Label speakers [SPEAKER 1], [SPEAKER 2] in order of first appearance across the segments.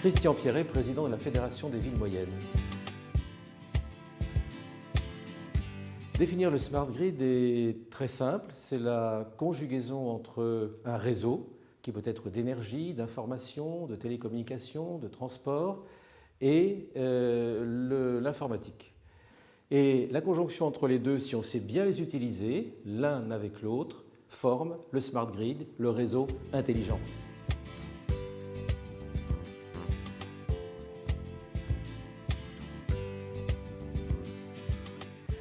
[SPEAKER 1] Christian Pierret, président de la Fédération des villes moyennes. Définir le smart grid est très simple, c'est la conjugaison entre un réseau qui peut être d'énergie, d'information, de télécommunications, de transport et l'informatique. Et la conjonction entre les deux, si on sait bien les utiliser, l'un avec l'autre, forme le smart grid, le réseau intelligent.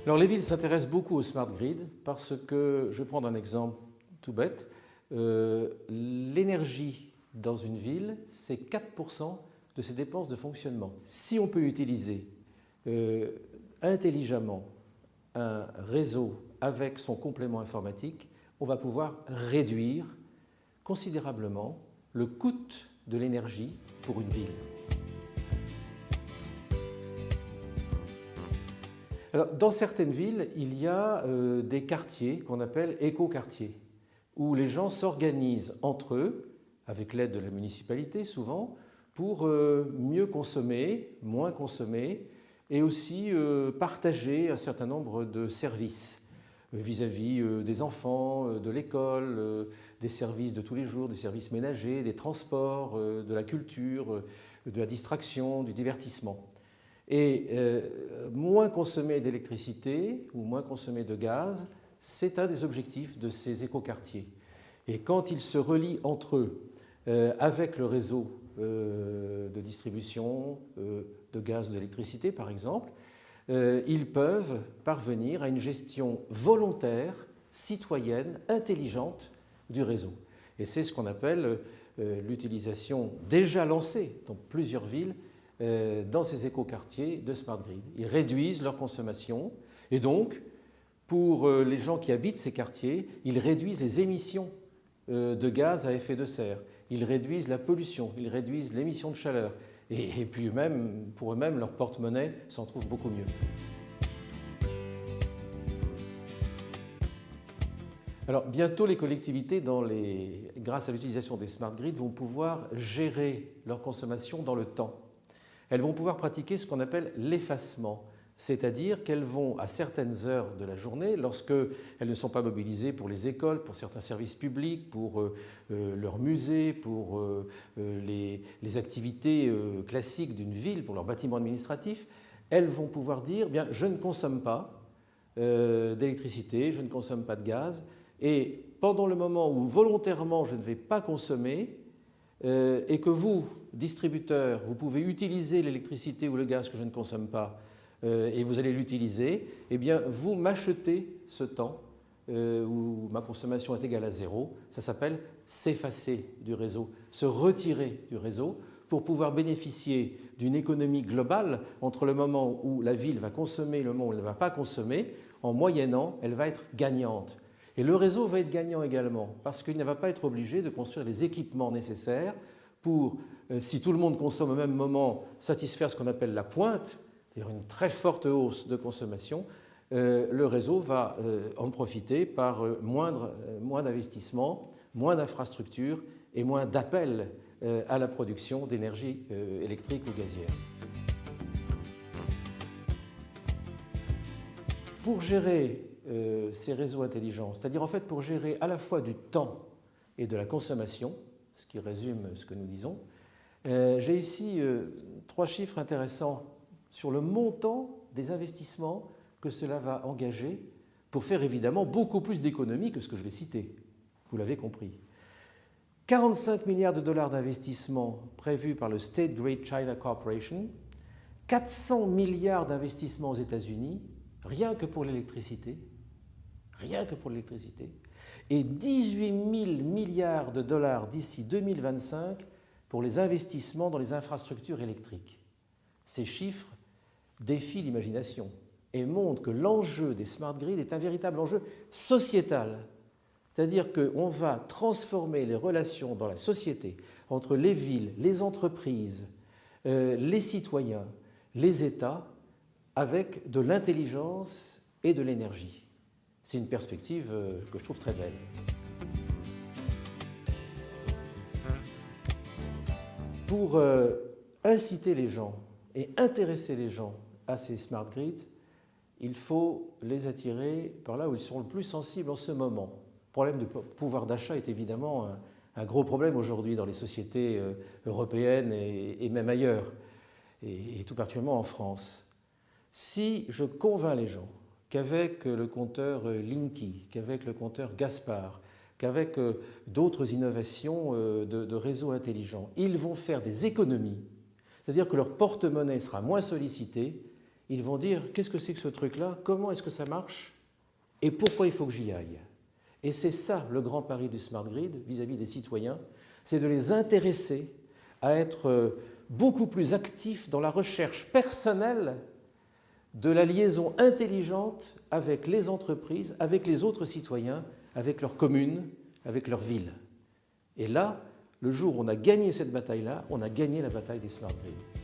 [SPEAKER 1] Alors les villes s'intéressent beaucoup au smart grid parce que, je vais prendre un exemple tout bête, l'énergie dans une ville, c'est 4% de ses dépenses de fonctionnement. Si on peut utiliser intelligemment un réseau avec son complément informatique, on va pouvoir réduire considérablement le coût de l'énergie pour une ville. Alors, dans certaines villes, il y a des quartiers qu'on appelle éco-quartiers, où les gens s'organisent entre eux, avec l'aide de la municipalité souvent, pour mieux consommer, moins consommer, et aussi partager un certain nombre de services vis-à-vis des enfants, de l'école, des services de tous les jours, des services ménagers, des transports, de la culture, de la distraction, du divertissement. Et moins consommer d'électricité ou moins consommer de gaz, c'est un des objectifs de ces écoquartiers. Et quand ils se relient entre eux avec le réseau de distribution de gaz ou d'électricité, par exemple, ils peuvent parvenir à une gestion volontaire, citoyenne, intelligente du réseau. Et c'est ce qu'on appelle l'utilisation déjà lancée dans plusieurs villes dans ces écoquartiers de smart grid. Ils réduisent leur consommation et donc, pour les gens qui habitent ces quartiers, ils réduisent les émissions de gaz à effet de serre, ils réduisent la pollution, ils réduisent l'émission de chaleur et puis même, pour eux-mêmes, leur porte-monnaie s'en trouve beaucoup mieux. Alors, bientôt, les collectivités, grâce à l'utilisation des smart grids, vont pouvoir gérer leur consommation dans le temps. Elles vont pouvoir pratiquer ce qu'on appelle l'effacement, c'est-à-dire qu'elles vont, à certaines heures de la journée, lorsqu'elles ne sont pas mobilisées pour les écoles, pour certains services publics, pour leurs musées, pour les activités classiques d'une ville, pour leurs bâtiments administratifs, elles vont pouvoir dire « je ne consomme pas d'électricité, je ne consomme pas de gaz, et pendant le moment où volontairement je ne vais pas consommer, et que vous, distributeurs, vous pouvez utiliser l'électricité ou le gaz que je ne consomme pas et vous allez l'utiliser, eh bien vous m'achetez ce temps où ma consommation est égale à zéro. Ça s'appelle s'effacer du réseau, se retirer du réseau pour pouvoir bénéficier d'une économie globale entre le moment où la ville va consommer et le moment où elle ne va pas consommer. En moyennant, elle va être gagnante. Et le réseau va être gagnant également parce qu'il ne va pas être obligé de construire les équipements nécessaires pour, si tout le monde consomme au même moment, satisfaire ce qu'on appelle la pointe, c'est-à-dire une très forte hausse de consommation. Le réseau va en profiter par moins d'investissements, moins d'infrastructures et moins d'appels à la production d'énergie électrique ou gazière. Pour gérer ces réseaux intelligents, c'est-à-dire en fait pour gérer à la fois du temps et de la consommation, ce qui résume ce que nous disons, j'ai ici 3 chiffres intéressants sur le montant des investissements que cela va engager pour faire évidemment beaucoup plus d'économies que ce que je vais citer. Vous l'avez compris. 45 milliards de dollars d'investissements prévus par le State Grid China Corporation, 400 milliards d'investissements aux États-Unis, rien que pour l'électricité, et 18 000 milliards de dollars d'ici 2025 pour les investissements dans les infrastructures électriques. Ces chiffres défient l'imagination et montrent que l'enjeu des smart grids est un véritable enjeu sociétal. C'est-à-dire qu'on va transformer les relations dans la société entre les villes, les entreprises, les citoyens, les États, avec de l'intelligence et de l'énergie. C'est une perspective que je trouve très belle. Pour inciter les gens et intéresser les gens à ces smart grids, il faut les attirer par là où ils sont le plus sensibles en ce moment. Le problème du pouvoir d'achat est évidemment un gros problème aujourd'hui dans les sociétés européennes et même ailleurs, et tout particulièrement en France. Si je convainc les gens qu'avec le compteur Linky, qu'avec le compteur Gaspard, qu'avec d'autres innovations de réseaux intelligents, ils vont faire des économies, c'est-à-dire que leur porte-monnaie sera moins sollicité, ils vont dire « qu'est-ce que c'est que ce truc-là? Comment est-ce que ça marche? Et pourquoi il faut que j'y aille ?» Et c'est ça le grand pari du Smart Grid vis-à-vis des citoyens, c'est de les intéresser à être beaucoup plus actifs dans la recherche personnelle de la liaison intelligente avec les entreprises, avec les autres citoyens, avec leurs communes, avec leurs villes. Et là, le jour où on a gagné cette bataille-là, on a gagné la bataille des Smart Grids.